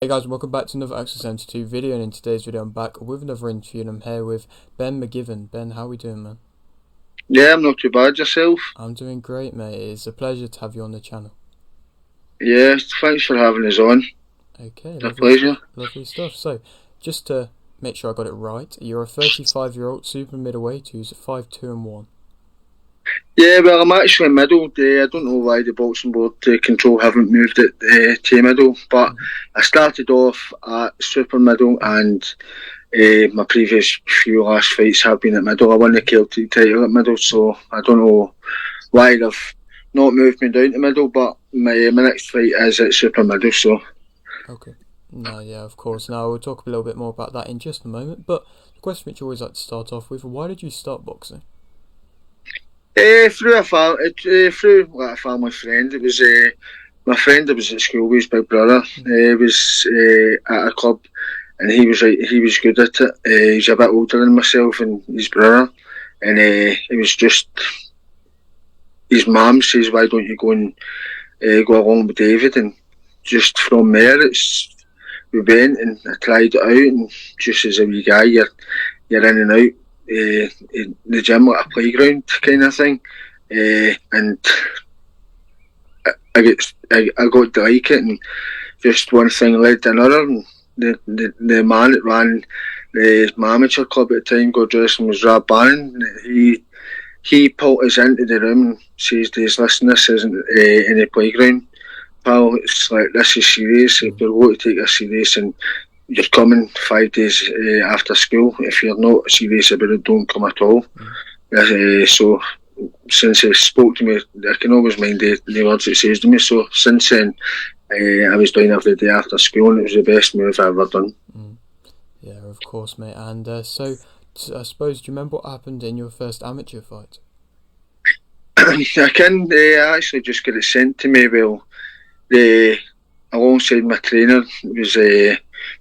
Hey guys, welcome back to another Access 72 video, and in today's video I'm back with another interview and I'm here with Ben Mcgivern. Ben, how are we doing, man? Yeah, I'm not too bad. Yourself? I'm doing great, mate. It's a pleasure to have you on the channel. Yeah, thanks for having us on. Okay, A lovely stuff, pleasure. lovely stuff. So, just to make sure I got it right, you're a 35-year-old super middleweight who's 5'2" and 1. Yeah, well, I'm actually middle. I don't know why the boxing board control haven't moved it to middle, but Mm-hmm. I started off at super middle, and my previous few last fights have been at middle. I won the Celtic title at middle, so I don't know why they've not moved me down to middle, but my next fight is at super middle, so. Okay. No, yeah, of course. Now we'll talk a little bit more about that in just a moment, but the question which you always like to start off with, why did you start boxing? Through a family friend. It was my friend that was at school with his big brother. He was at a club, and he was good at it. He's a bit older than myself and his brother, and it was just his mum says, "Why don't you go and go along with David?" And just from there, we went and I tried it out, and just as a wee guy, you're in and out. The gym like a playground kind of thing, and I got to like it, and just one thing led to another. And the man that ran the amateur club at the time, God rest him, was Rab Bannon. He pulled us into the room and says to us, "Listen, this isn't any playground, pal. It's like, this is serious. If you're going to take this serious, and you're coming 5 days after school. If you're not serious about it, don't come at all." So since he spoke to me, I can always mind the words it says to me. So since then, I was doing every day after school, and it was the best move I've ever done. Yeah, of course, mate. And so, I suppose, do you remember what happened in your first amateur fight? I can actually just get it sent to me. Well, the alongside my trainer was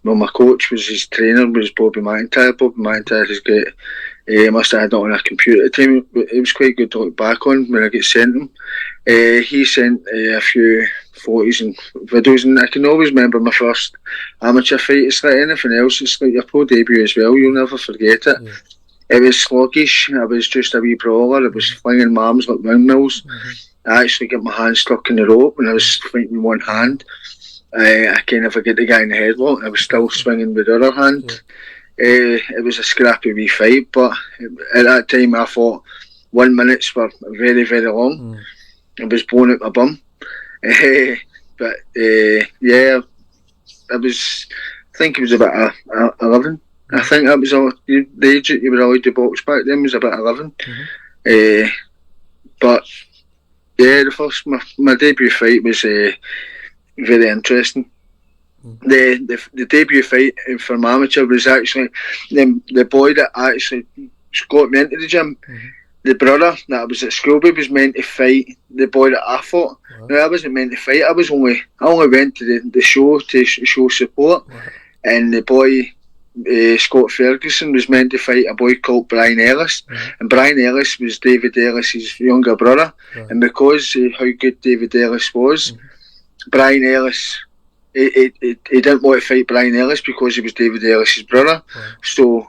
my coach was his trainer was Bobby McIntyre. Bobby McIntyre has got must have had it on a computer at the time. It was quite good to look back on when I get sent him. He sent a few photos and videos, and I can always remember my first amateur fight. It's like anything else. It's like your pro debut as well. You'll never forget it. Yeah. It was sluggish. I was just a wee brawler. I was flinging my arms like windmills. I actually got my hand stuck in the rope when I was fighting with one hand. I kind of forget the guy in the headlock. I was still swinging with the other hand. It was a scrappy wee fight, but at that time I thought 1 minutes were very, very long. I was blown out my bum. But yeah, I think it was about 11. I think that was all, the age that you were allowed to box back then was about 11. But yeah, my debut fight was very interesting. The debut fight for my amateur was actually the boy that actually got me into the gym. The brother that I was at school with was meant to fight the boy that I fought. Wow. No, I wasn't meant to fight. I only went to the show to show support. Wow. And the boy Scott Ferguson was meant to fight a boy called Brian Ellis, and Brian Ellis was David Ellis's younger brother. Right. And because how good David Ellis was, Brian Ellis, he didn't want to fight Brian Ellis because he was David Ellis's brother. Right. So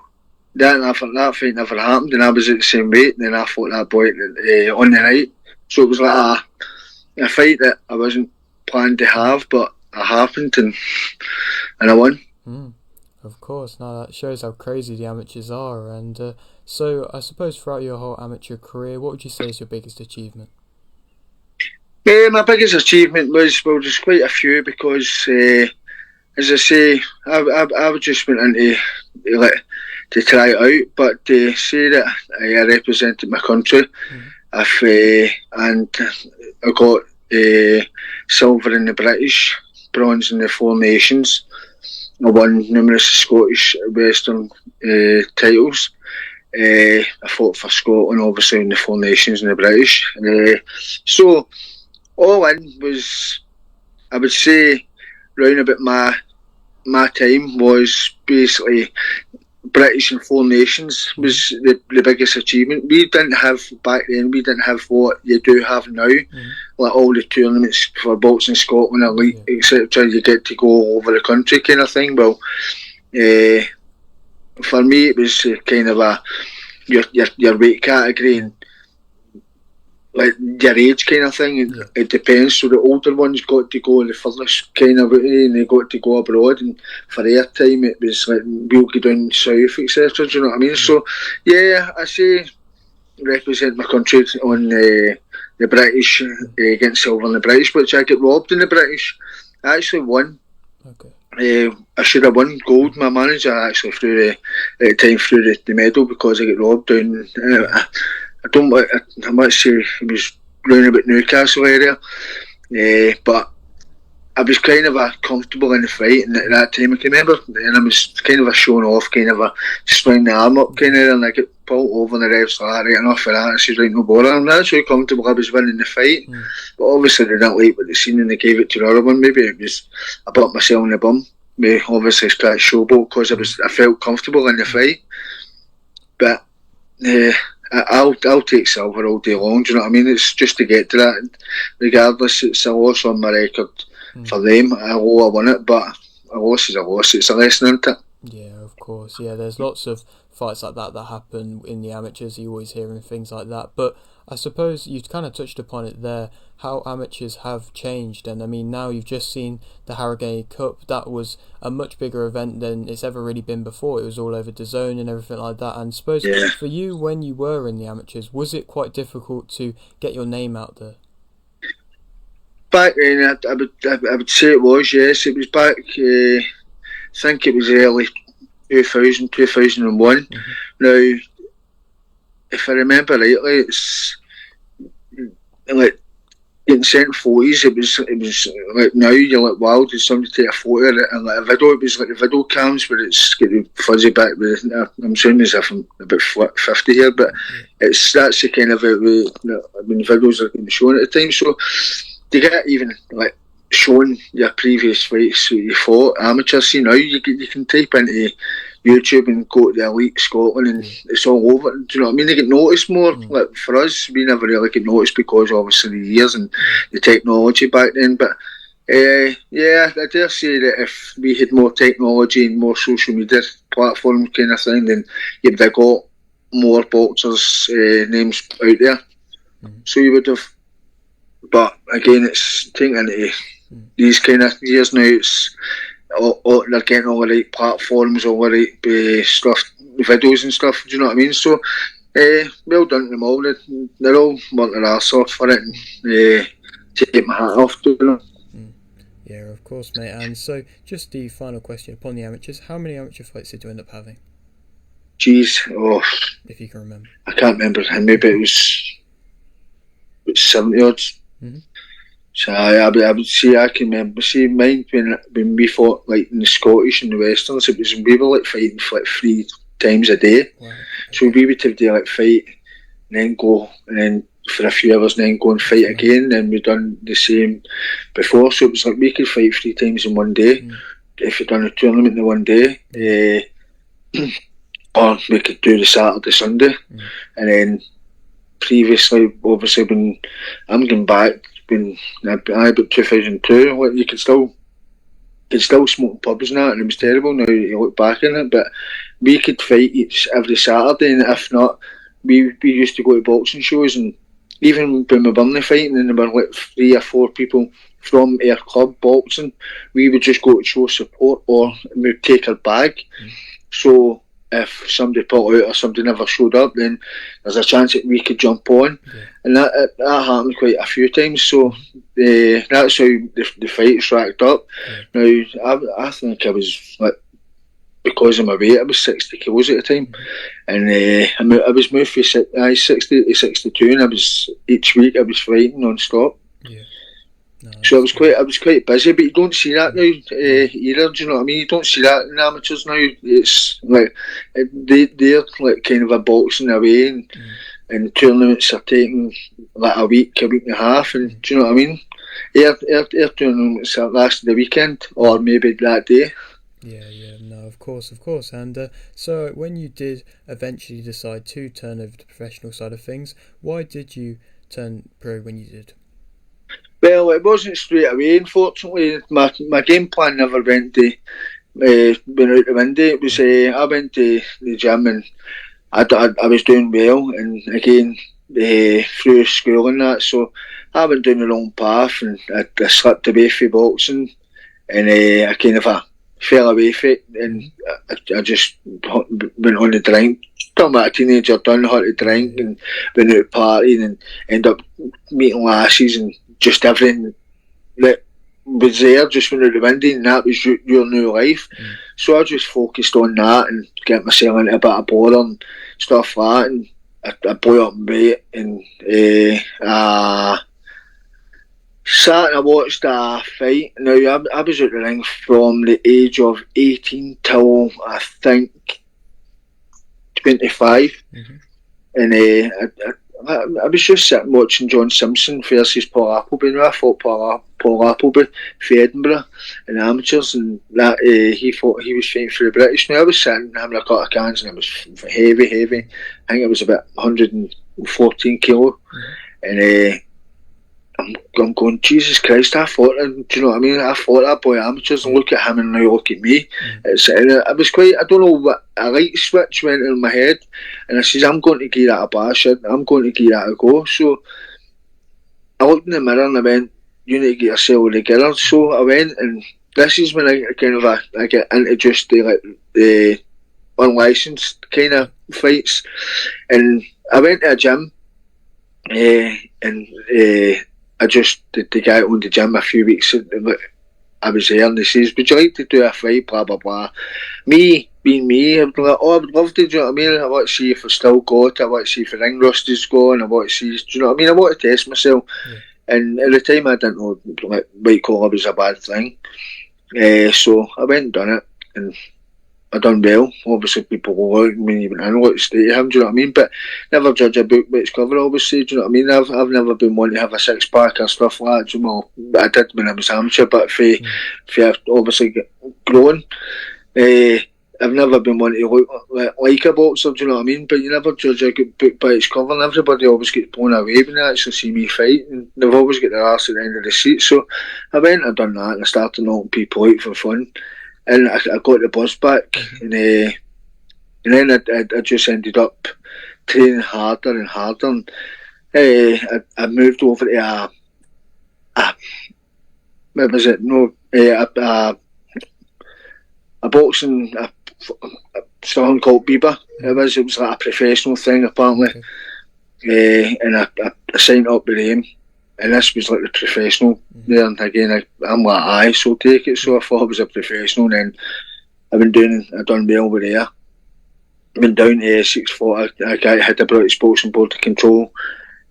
that fight never happened, and I was at the same weight, and then I fought that boy on the night. So it was like a fight that I wasn't planned to have, but it happened, and I won. Of course, now that shows how crazy the amateurs are. And so I suppose throughout your whole amateur career, what would you say is your biggest achievement? My biggest achievement was, well, there's quite a few, because as I say, I just went into to try it out, but to say that I represented my country, and I got silver in the British, bronze in the Four Nations. I won numerous Scottish Western titles. I fought for Scotland, obviously, in the Four Nations and the British. So all in was, I would say, round about my time was basically British and Four Nations was the biggest achievement. We didn't have back then. We didn't have what you do have now, like all the tournaments for boxing Scotland, elite, etc. You get to go all over the country, kind of thing. Well, for me, it was kind of a your weight category and like your age kind of thing. It depends. So the older ones got to go the furthest kind of way, and they got to go abroad. And for their time, it was like we'll go down south, etc. Do you know what I mean? So yeah, I say represent my country on the British against silver in the British, which I get robbed in the British. I actually won. Okay. I should have won gold. My manager actually threw the medal because I get robbed down. I might say it was round about Newcastle area, but I was kind of comfortable in the fight, and at that time I can remember, and I was kind of a showing off, kind of a swing the arm up, kind of, and I get pulled over, and the ref's like, right enough for that, and she's right, no bother. I'm not so comfortable I was winning the fight, but obviously they didn't like what they seen, and they gave it to the other one. Maybe it was I bumped myself in the bum, obviously scratched showboat because I felt comfortable in the fight, but I'll take silver all day long. Do you know what I mean? It's just to get to that. Regardless, it's a loss on my record for them. I won it, but a loss is a loss. It's a lesson, isn't it? Yeah, of course. Yeah, there's lots of fights like that happen in the amateurs. You always hearing things like that. But I suppose you kind of touched upon it there, how amateurs have changed. And I mean, now you've just seen the Harrogate Cup. That was a much bigger event than it's ever really been before. It was all over DAZN and everything like that. And I suppose for you, when you were in the amateurs, was it quite difficult to get your name out there? Back then, I would say it was, yes. It was back, I think it was early 2000, 2001. Now, if I remember rightly, it's like getting sent photos. It was like now you're like, wow, did somebody take a photo of it? And like a video, it was like the video cams where it's getting fuzzy back. I'm saying as if I'm about 50 here, but that's the kind of it. When videos are getting shown at the time, so to get even like showing your previous fights that you fought amateur. See now you can type into YouTube and go to the Elite Scotland and it's all over. Do you know what I mean? They get noticed more. Like for us, we never really get noticed because obviously the years and the technology back then. But yeah, I dare say that if we had more technology and more social media platforms kind of thing, then you'd have got more boxers' names out there. So you would have. But again, it's taking into these kind of years now. It's they're getting all the right platforms, all the right stuff, videos and stuff. Do you know what I mean? So, well done to them all. They're all want their arse off for it. And take my hat off to them. Yeah, of course, mate. And so, just the final question upon the amateurs: how many amateur fights did you end up having? Jeez, if you can remember. I can't remember. Maybe it was 70 odds. So I would say I can remember. See, mine when we fought like in the Scottish and the Westerns, we were like fighting for like 3 times a day. Wow. Okay. So we would have to like fight and then go and then for a few hours and then go and fight again. And we'd done the same before. So it was like we could fight 3 times in one day if we'd done a tournament in one day. Or we could do the Saturday, Sunday, and then. Previously, obviously, when I'm going back, when about 2002, you could still smoke in pubs and that, and it was terrible. Now you look back on it, but we could fight every Saturday, and if not, we used to go to boxing shows, and even when we were fighting, and there were like 3 or 4 people from our club boxing, we would just go to show support, or we'd take our bag. So. If somebody pulled out or somebody never showed up, then there's a chance that we could jump on, and that happened quite a few times. So that's how the fights racked up. Now I think I was like, because of my weight, I was 60 kilos at the time, and I was moved from 60 to 62, and each week I was fighting non-stop. No, so I was quite busy, but you don't see that now either. Do you know what I mean? You don't see that in amateurs now. It's like they're like kind of a boxing away, and tournaments are taking like a week and a half. And do you know what I mean? Our tournaments last the weekend or maybe that day. Yeah, no, of course. And so when you did eventually decide to turn over to the professional side of things, why did you turn pro when you did? Well, it wasn't straight away. Unfortunately, my game plan never went out the window. It was I went to the gym and I was doing well, and again through school and that, so I went down the wrong path and I slipped away from boxing, and I kind of fell away from it, and I just went on the drink. Still my teenager, done how to drink and went out partying and ended up meeting lasses and just everything that was there just went out the window, and that was your new life. So I just focused on that and get myself into a bit of bother and stuff like that, and I blew up in weight, and I sat and I watched a fight. Now I was at the ring from the age of 18 till I think 25, and I was just sitting watching John Simpson versus Paul Appleby. Now I fought Paul Appleby for Edinburgh in the amateurs, and that he was fighting for the British. Now I was sitting having a couple of cans, and it was heavy. I think it was about 114 kilo, and I'm going, Jesus Christ, I fought him. Do you know what I mean? I fought that boy amateurs, and look at him and now look at me. I was quite, I don't know what, a light switch went in my head, and I says, I'm going to give that a bash, I'm going to give that a go. So I looked in the mirror and I went, you need to get yourself together. So I went, and this is when I get into just the unlicensed kind of fights, and I went to a gym, and the guy owned the gym a few weeks. I was there, and he says, "Would you like to do a fight?" Blah blah blah. Me being me, I'd be like, "Oh, I would love to." Do you know what I mean? I want to see if I still got it. I want to see if the ring rust is gone. I want to see. Do you know what I mean? I want to test myself. And at the time, I didn't know white collar was a bad thing. So I went and done it, and I done well. Obviously, people will look at me even I know what to say to him. Do you know what I mean? But never judge a book by its cover. Obviously, do you know what I mean? I've never been one to have a 6-pack or stuff like that. You know, I did when I was amateur, but for obviously growing, I've never been one to look like a boxer. Do you know what I mean? But you never judge a good book by its cover, and everybody always gets blown away when they actually see me fight, and they've always got their arse at the end of the seat. So I went and done that, and I started knocking people out for fun. And I got the buzz back, and then I just ended up training harder and harder. And I moved over to what was it? No, a boxing something called Bieber. It was like a professional thing apparently, and I signed up with him. And this was like the professional there, and again I'm like, aye, so take it. So I thought I was a professional, and then I've done well with there. I've been down to Essex for a guy that had the British Boxing Board to control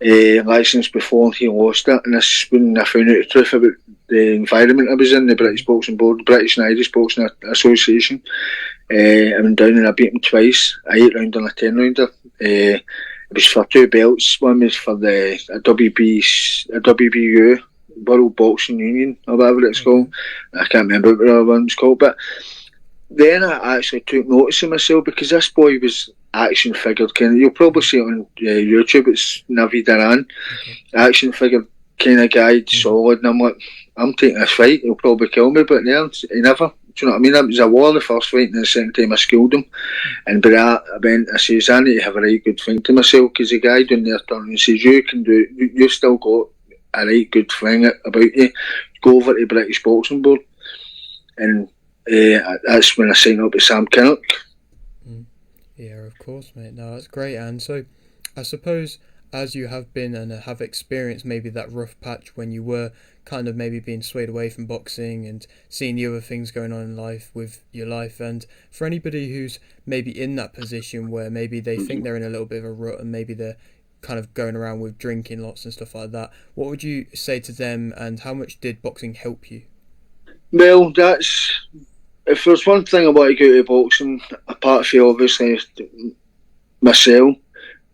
licence before he lost it, and this is when I found out the truth about the environment I was in, the British Boxing Board, British and Irish Boxing Association. I've been down and I beat him twice, a 8-rounder and a 10-rounder. It was for 2 belts. One was for the WBU, World Boxing Union, or whatever it's called. I can't remember what the other one was called. But then I actually took notice of myself, because this boy was action figured kind of. You'll probably see it on YouTube. It's Navi Daran, action figured kind of guy, solid. And I'm like, I'm taking this fight. He'll probably kill me, but no, he never. Do you know what I mean? It was a war the first fight, and the second time I schooled him. And by that, I says, I need to have a right good thing to myself, because the guy down there turned and says, you can do it. You still got a right good thing about you. Go over to the British Boxing Board. And that's when I signed up with Sam Kinnock. Yeah, of course, mate. No, that's great. And so, I suppose, as you have been and have experienced maybe that rough patch when you were kind of maybe being swayed away from boxing and seeing the other things going on in life with your life, and for anybody who's maybe in that position where maybe they think they're in a little bit of a rut and maybe they're kind of going around with drinking lots and stuff like that, what would you say to them, and how much did boxing help you? Well, if there's one thing I want to go to boxing, apart from obviously myself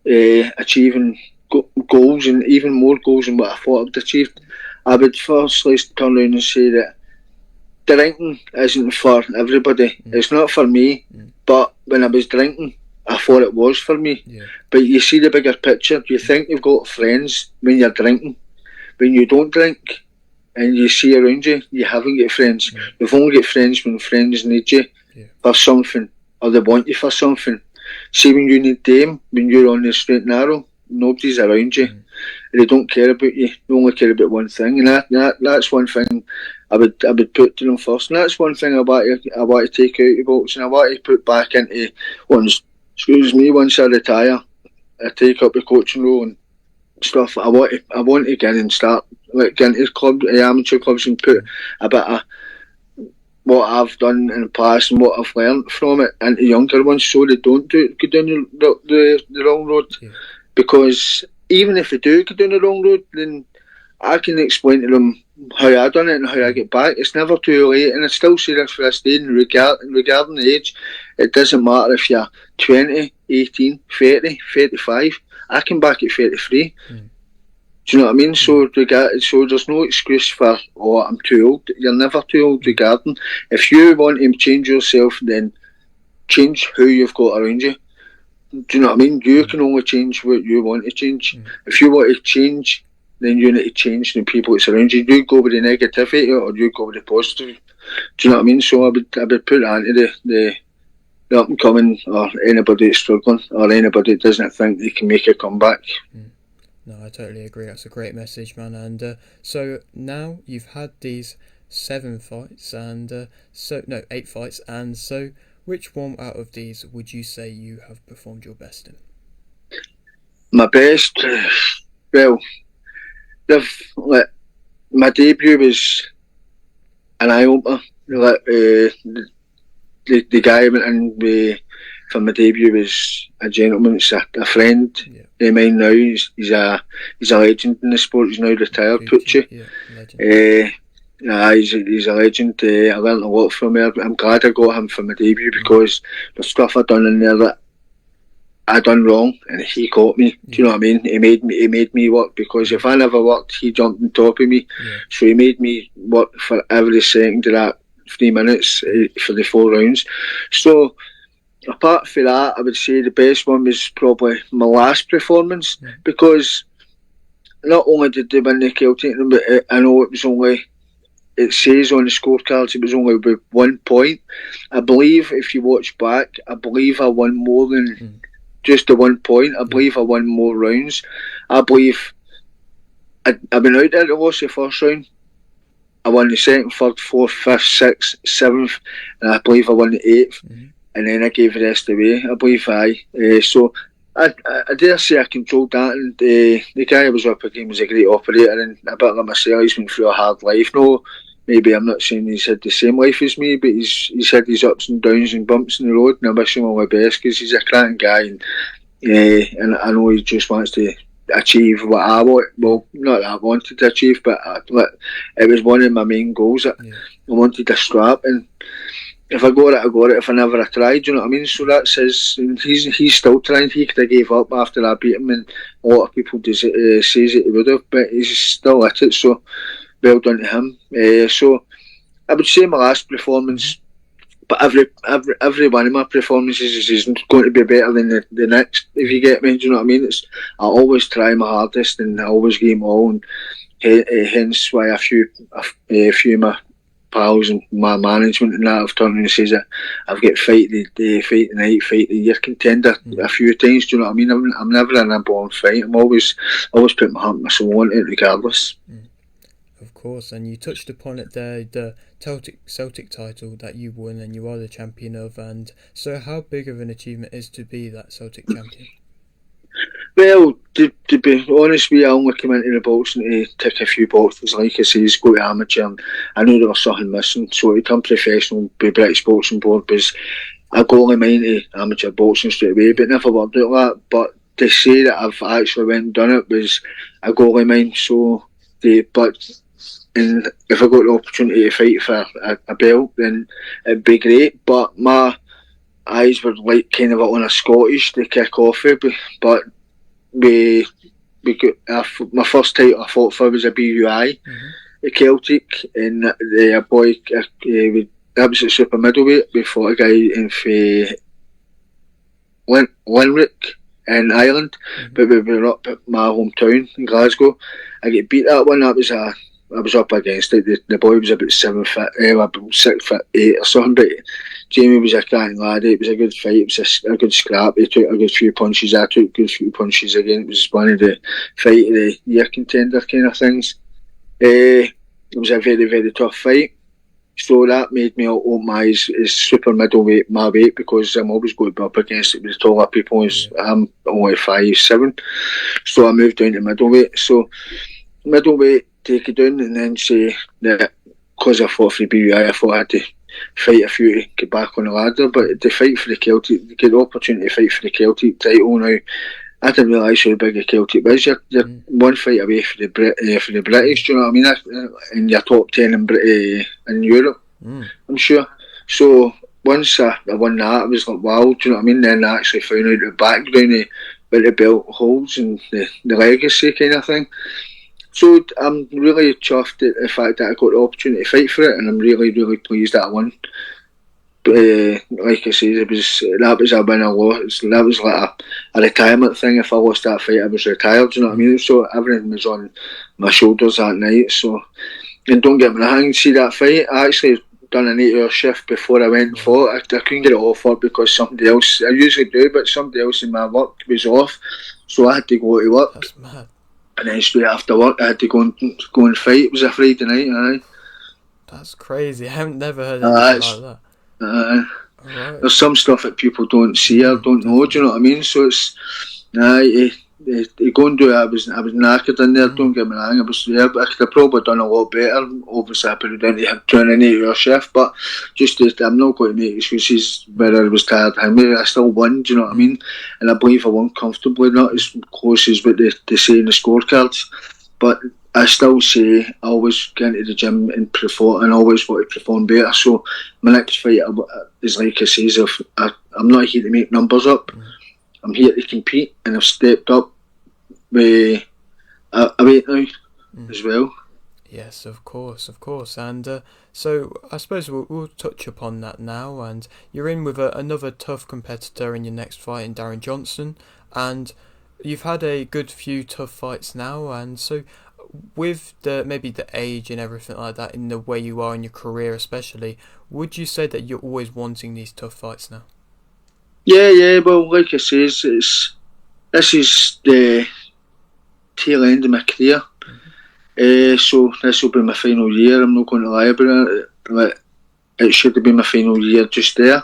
achieving goals, and even more goals than what I thought I'd achieved, I would firstly turn around and say that drinking isn't for everybody. It's not for me. But when I was drinking, I thought it was for me. Yeah. But you see the bigger picture. You think you've got friends when you're drinking. When you don't drink and you see around you, you haven't got friends. You've only got friends when friends need you for something, or they want you for something. See, when you need them, when you're on the straight and narrow, nobody's around you. They don't care about you. They only care about one thing, and that's one thing I would put to them first. And that's one thing I want to take out of boxing. I want to put back into once I retire, I take up the coaching role and stuff. I want to get in and start get into amateur clubs and put a bit of what I've done in the past and what I've learned from it into younger ones, so they don't go down the wrong road. Because even if they do go down the wrong road, then I can explain to them how I done it and how I get back. It's never too late, and I still say this for this day. Regarding the age, it doesn't matter if you're 20, 18, 30, 35. I came back at 33. Do you know what I mean? So there's no excuse for, oh, I'm too old. You're never too old regarding. If you want to change yourself, then change who you've got around you. Do you know what I mean? You can only change what you want to change. If you want to change, then you need to change the people that's around you. You go with the negativity or you go with the positive. Do you know what I mean? So I would put that into the up and coming, or anybody that's struggling, or anybody that doesn't think they can make a comeback. No, I totally agree. That's a great message, man. And so now you've had these 8 fights, and so which one out of these would you say you have performed your best in? My best, well, my debut was an eye opener. The guy I went in for my debut was a gentleman. It's a friend of mine now. He's a legend in the sport. He's now retired. Pucci. He's a legend. I learned a lot from him. I'm glad I got him for my debut because the stuff I done in there that I done wrong, and he caught me. Do you know what I mean? He made me work, because if I never worked, he jumped on top of me. So he made me work for every second of that 3 minutes for the 4 rounds. So apart from that, I would say the best one was probably my last performance, because not only did they win the Celtic, but I know it was only, it says on the scorecards it was only with 1 point. I believe if you watch back, I believe I won more than just the 1 point. I believe I won more rounds. I believe I've been out there to lost the first round. I won the second, third, fourth, fifth, sixth, seventh, and I believe I won the 8th. And then I gave the rest away. I believe so I dare say I controlled that, and the guy I was up against was a great operator, and a bit like myself, he's been through a hard life. No, maybe I'm not saying he's had the same life as me, but he's had his ups and downs and bumps in the road, and I wish him all my best, because he's a cracking guy, and I know he just wants to achieve what I want. Well, not that I wanted to achieve, but it was one of my main goals that I wanted to strap, and if I got it, I got it. If I never tried, do you know what I mean? So that's his. He's still trying. He could have gave up after I beat him, and a lot of people says that he would have, but he's still at it. So well done to him. So I would say my last performance, but every one of my performances is going to be better than the next. If you get me, do you know what I mean? I always try my hardest, and I always give them all, and hence why a few of my pals and my management and that have turned and says that I've got fight the day, fight the night, fight the year contender a few times. Do you know what I mean? I'm never in a born fight. I'm always put my heart and my soul into it regardless. Of course, and you touched upon it there, the Celtic title that you won and you are the champion of, and so how big of an achievement is to be that Celtic champion? Well, to be honest with you, I only came into the boxing to tick a few boxes. Like I say, go to amateur, and I knew there was something missing. So to become professional by British Boxing Board was a goal of mine to amateur boxing straight away, but never worked out like that. But to say that I've actually went and done it was a goal of mine. So, and if I got the opportunity to fight for a belt, then it'd be great. But my eyes were like kind of on a Scottish to kick off with, but my first title I fought for was a BUI. the Celtic, and a boy, that was at super middleweight. We fought a guy in Limerick in Ireland, but we were up at my hometown in Glasgow. I get beat that one. I was up against it. The boy was about 7 foot, about 6'8" or something. But Jamie was a cracking lad. It was a good fight. It was a good scrap. He took a good few punches. I took a good few punches again. It was one of the fight of the year contender kind of things. It was a very, very tough fight. So that made me open my eyes as super middleweight my weight, because I'm always going to be up against it with the taller people. I'm only 5'7", so I moved down to middleweight. So middleweight, take it down, and then say that because I fought for the BUI, I thought I had to fight a few to get back on the ladder. But to fight for the Celtic, to get the opportunity to fight for the Celtic title now, I didn't realise how big a Celtic was. You're one fight away for the British, do you know what I mean? In your top 10 in Europe, I'm sure. So once I won that, I was like, wow, do you know what I mean? Then I actually found out the background of what the belt holds and the legacy kind of thing. So I'm really chuffed at the fact that I got the opportunity to fight for it, and I'm really, really pleased that I won. Like I say, that was a win or loss. That was like a retirement thing. If I lost that fight, I was retired. Do you know what I mean? So everything was on my shoulders that night. So, and don't get me wrong, see that fight, I actually done an 8-hour shift before I went and fought. I couldn't get it off for because somebody else, I usually do, but somebody else in my work was off, so I had to go to work. That's mad. And then straight after work, I had to go and fight. It was a Friday night. Aye. That's crazy. I haven't never heard anything like that. Right. There's some stuff that people don't see or don't know. Do you know what I mean? So it's go and do it. I was knackered in there. Don't get me wrong. I was there, but I could have probably done a lot better. Obviously, I put it down to doing an 8-hour shift, but I'm not going to make excuses where I was tired. I still won. Do you know what I mean? And I believe I won comfortably, not as close as what they say in the scorecards, but I still say I always get into the gym and perform, and always want to perform better. So my next fight is like I say, I'm not here to make numbers up. I'm here to compete, and I've stepped up a weight now as well. Yes, of course. And so I suppose we'll touch upon that now. And you're in with another tough competitor in your next fight, in Darren Johnson, and you've had a good few tough fights now. And so, with maybe the age and everything like that, in the way you are in your career especially, would you say that you're always wanting these tough fights now? Yeah. Well, like I say, this is the tail end of my career. So this will be my final year. I'm not going to lie about it. It should have been my final year just there,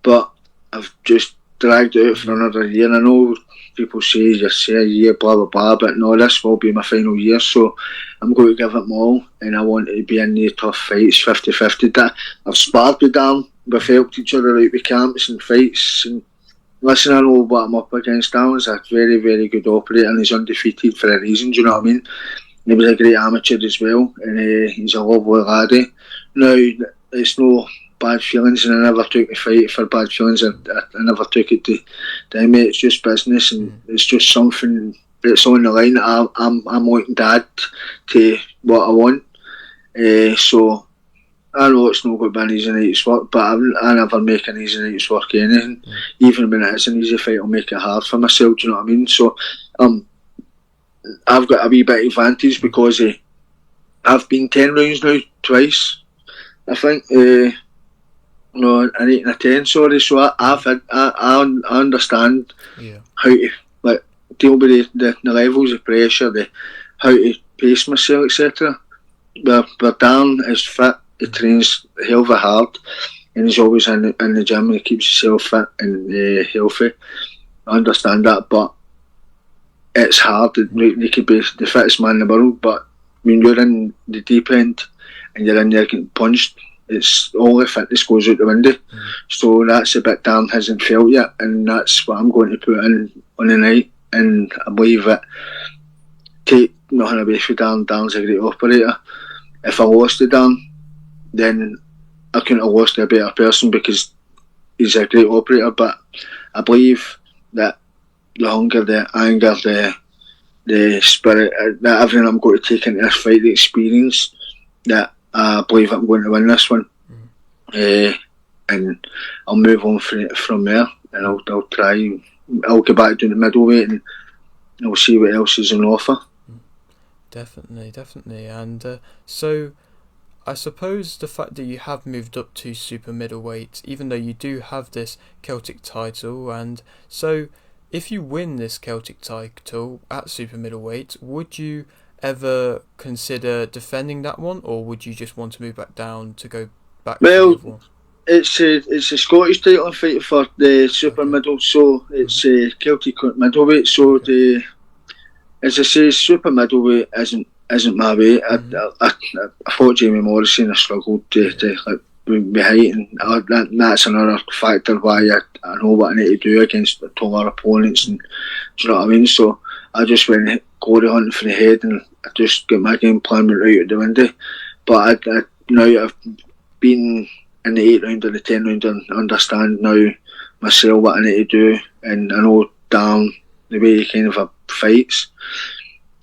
but I've just dragged it out for another year. And I know people say you say a year, blah blah blah, but no, this will be my final year, so I'm going to give it my all, and I want to be in the tough fights, 50-50. That I've sparred with Dan, we've helped each other out with camps and fights, and listen, I know what I'm up against. Dan's a very, very good operator, and he's undefeated for a reason, do you know what I mean? He was a great amateur as well, and he's a lovely laddie. Now, it's no bad feelings, and I never took the fight for bad feelings. I never took it to them. It's just business, and it's just something that's on the line. I'm wanting to add to what I want. So I know it's not going to be an easy night's work, but I never make an easy night's work anything. Even when it is an easy fight, I'll make it hard for myself. Do you know what I mean? So I've got a wee bit of advantage because I've been 10 rounds now twice, I think. No, an 8 and a 10. Sorry. So I understand how to deal with the levels of pressure, how to pace myself, etc. But Dan is fit. He trains hell of a hard, and he's always in the gym, and he keeps himself fit and healthy. I understand that, but it's hard. You could be the fittest man in the world, but when you're in the deep end and you're in there getting punched, it's all the fitness goes out the window. So that's a bit Dan hasn't felt yet, and that's what I'm going to put in on the night. And I believe that, take nothing away from Dan, Dan's a great operator. If I lost to Dan, then I couldn't have lost to a better person, because he's a great operator. But I believe that the hunger, the anger, the spirit, that everything I'm going to take into this fight, the experience, that I believe I'm going to win this one. And I'll move on from there, and I'll try. I'll go back down to middleweight, and I'll see what else is on offer. Definitely. And so I suppose the fact that you have moved up to super middleweight, even though you do have this Celtic title, and so if you win this Celtic title at super middleweight, would you ever consider defending that one, or would you just want to move back down to go back to the other one? It's a Scottish title I'm fighting for, the super middle, so it's Celtic middleweight. So as I say, super middleweight isn't my weight. I fought Jamie Morrison and I struggled to be height, and that's another factor why I know what I need to do against the taller opponents, and do you know what I mean? So I just went glory hunting for the head, and I just got my game plan right out the window. But I now I've been in the 8 round or the 10 round and understand now myself what I need to do, and I know Dan, the way he kind of fights,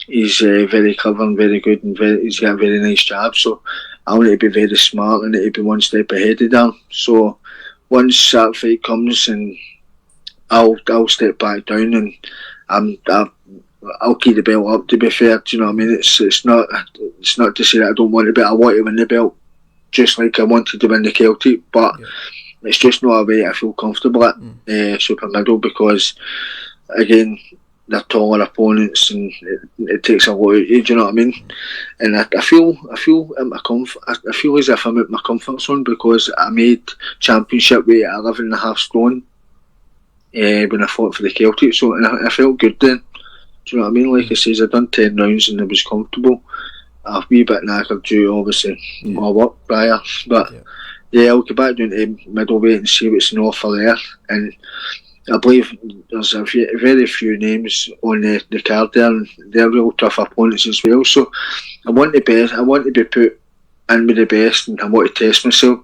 he's very clever and very good, and he's got a very nice jab, so I need to be very smart and need to be one step ahead of Dan. So once that fight comes, and I'll step back down, and I'll keep the belt up, to be fair. Do you know what I mean? It's not to say that I don't want the belt. I want to win the belt, just like I wanted to win the Celtic, but it's just not a way I feel comfortable at super middle, because again, they're taller opponents, and it takes a lot out of you, do you know what I mean? And I feel at my I feel as if I'm at my comfort zone, because I made championship weight at 11.5 stone when I fought for the Celtic, so and I felt good then. Do you know what I mean? Like I says, I'd done 10 rounds and I was comfortable. A wee bit knackered due, obviously, my work prior, but I'll go back down to middleweight and see what's on offer there. And I believe there's a very few names on the card there, and they're real tough opponents as well. So I want the best. I want to be put in with the best, and I want to test myself.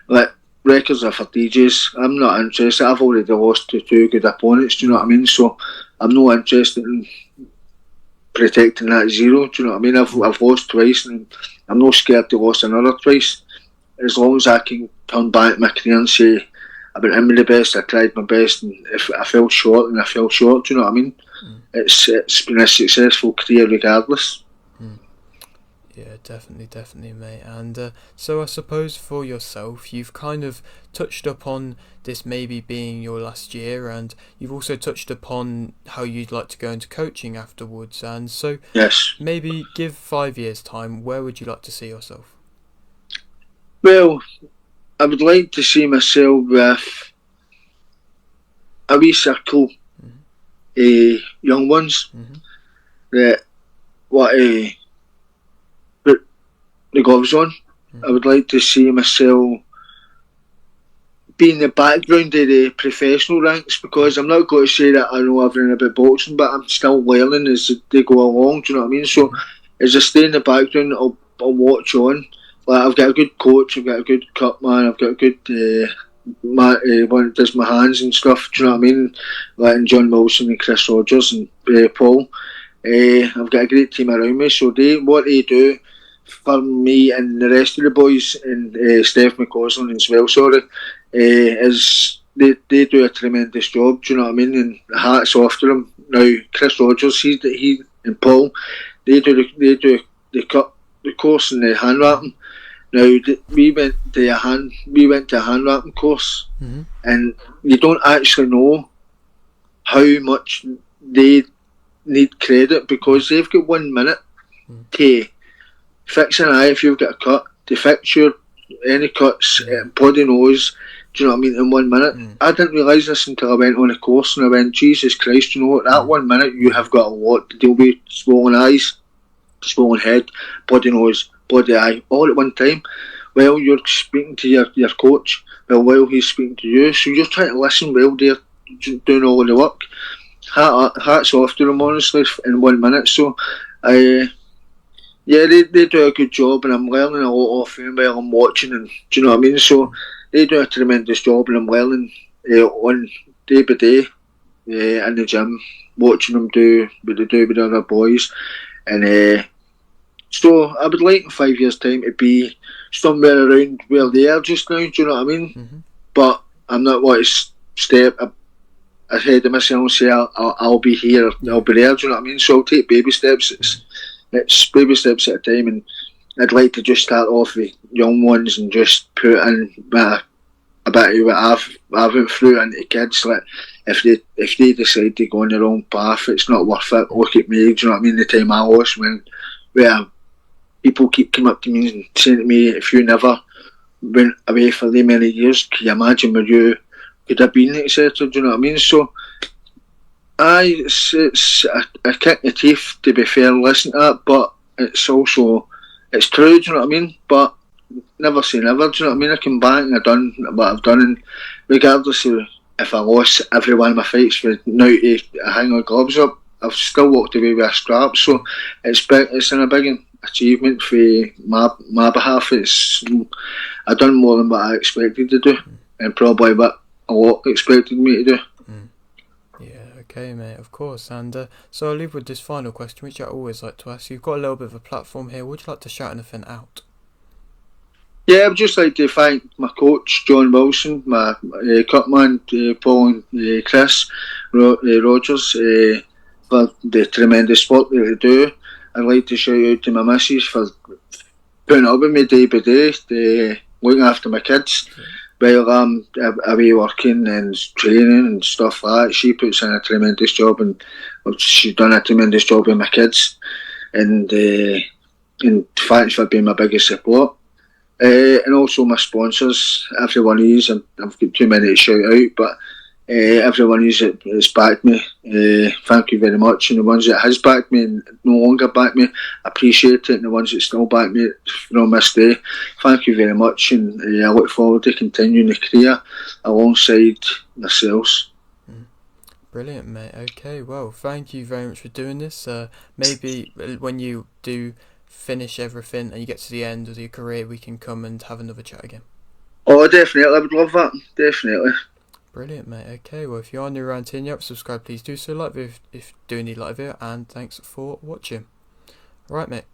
Like, records are for DJs. I'm not interested. I've already lost to 2 good opponents. Do you know what I mean? So I'm not interested in protecting that 0. Do you know what I mean? I've lost twice, and I'm not scared to lose another twice. As long as I can turn back my career and say I've been in with the best, I tried my best, and if I fell short, then I fell short. Do you know what I mean? It's been a successful career regardless. Yeah, definitely, mate. And so I suppose for yourself, you've kind of touched upon this maybe being your last year, and you've also touched upon how you'd like to go into coaching afterwards. And so, maybe give 5 years' time, where would you like to see yourself? Well, I would like to see myself with a wee circle of young ones that want to put the gloves on. I would like to see myself be in the background of the professional ranks, because I'm not going to say that I know everything about boxing, but I'm still learning as they go along. Do you know what I mean? So as I stay in the background, I'll watch on. Like, I've got a good coach, I've got a good cut man, I've got a good one that does my hands and stuff. Do you know what I mean? Like, and John Wilson and Chris Rogers and Paul. I've got a great team around me, so what they do for me and the rest of the boys, and Steph McCausland as well, is they do a tremendous job. Do you know what I mean? And hats off to them. Now, Chris Rogers, he and Paul, they do the cut, the course, and the hand wrapping. Now, we went to a hand wrapping course, and you don't actually know how much they need credit, because they've got 1 minute to fix an eye if you've got a cut, to fix any cuts, body, nose. Do you know what I mean? In 1 minute. I didn't realise this until I went on a course, and I went, Jesus Christ, you know what? That 1 minute you have got a lot to deal with. Swollen eyes, swollen head, body, nose, body, eye, all at one time. Well, you're speaking to your coach, while he's speaking to you, so you're trying to listen while they're doing all of the work. Hats off to them, honestly, in 1 minute. So they do a good job, and I'm learning a lot off them while I'm watching, and do you know what I mean? So they do a tremendous job, and I'm learning on day by day in the gym, watching them do what they do with the other boys, and So I would like in 5 years' time to be somewhere around where they are just now. Do you know what I mean? Mm-hmm. But I'm not want to step ahead of myself and say I'll be here, I'll be there. Do you know what I mean? So I'll take baby steps. It's baby steps at a time, and I'd like to just start off with young ones and just put in a bit of what I've went through into kids. Like if they decide to go on the wrong path, it's not worth it. Look at me. Do you know what I mean? The time I lost when where people keep coming up to me and saying to me, if you never went away for the many years, can you imagine where you could have been, etc. Do you know what I mean? So, it's a kick in the teeth, to be fair, listen to that, but it's also, it's true, do you know what I mean? But never say never, do you know what I mean? I come back and I've done what I've done, and regardless of if I lost every one of my fights for now to hang my gloves up, I've still walked away with a scrap, so it's in a big achievement for my behalf. I done more than what I expected to do, and probably what a lot expected me to do. Yeah, okay, mate, of course. And so I'll leave with this final question, which I always like to ask. You've got a little bit of a platform here. Would you like to shout anything out? Yeah, I'd just like to thank my coach, John Wilson, my cutman, Paul and Chris Rogers, for the tremendous work that they do. I'd like to shout out to my missus for putting up with me day by day, looking after my kids while I'm away working and training and stuff like that. She puts in a tremendous job, and she's done a tremendous job with my kids, and thanks for being my biggest support. And also my sponsors, every one of these, I've got too many to shout out, but every one of these that's backed me, thank you very much. And the ones that has backed me and no longer backed me, I appreciate it. And the ones that still back me from this day, thank you very much. And I look forward to continuing the career alongside yourselves. Brilliant, mate. Okay, well, thank you very much for doing this. Maybe when you do finish everything and you get to the end of your career, we can come and have another chat again. Oh, definitely, I would love that. Definitely. Brilliant, mate. Okay, well, if you are new around here and you haven't subscribed, please do so. Like if do need like video, and thanks for watching. Right, mate.